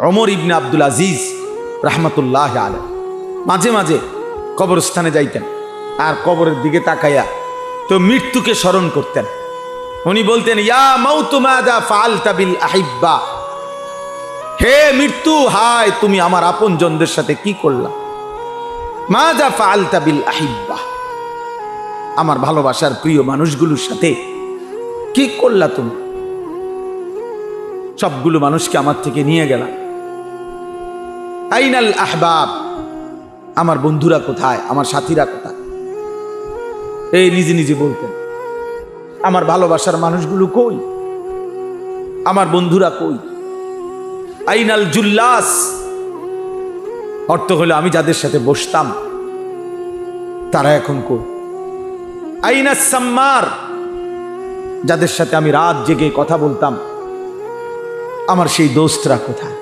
ওমর ইবনে আব্দুল আজিজ রাহমাতুল্লাহ আলাইহি মাঝে মাঝে কবরস্থানে যাইতেন আর কবরের দিকে তাকাইয়া তো মৃত্যুকে স্মরণ করতেন। উনি বলতেন, ইয়া মাউতু মাযা ফাআলতা বিল আহিব্বা, হে মৃত্যু, হায় তুমি আমার আপনজনদের সাথে কি করলা। মাযা ফাআলতা বিল আহিব্বা, আমার ভালোবাসার প্রিয় মানুষগুলোর সাথে কি করলা তুমি। সবগুলো মানুষকে আমার থেকে নিয়ে গেলাম। আইনাল আহবাব, আমার বন্ধুরা কোথায়, আমার সাথীরা কোথায়। এই নিজে নিজে বলতেন, আমার ভালোবাসার মানুষগুলো কই, আমার বন্ধুরা কই। আইনাল জুল্লাস, অর্থ হলো আমি যাদের সাথে বসতাম তারা এখন কই। আইনাস সাম্মার, যাদের সাথে আমি রাত জেগে কথা বলতাম, আমার সেই দোস্তরা কোথায়।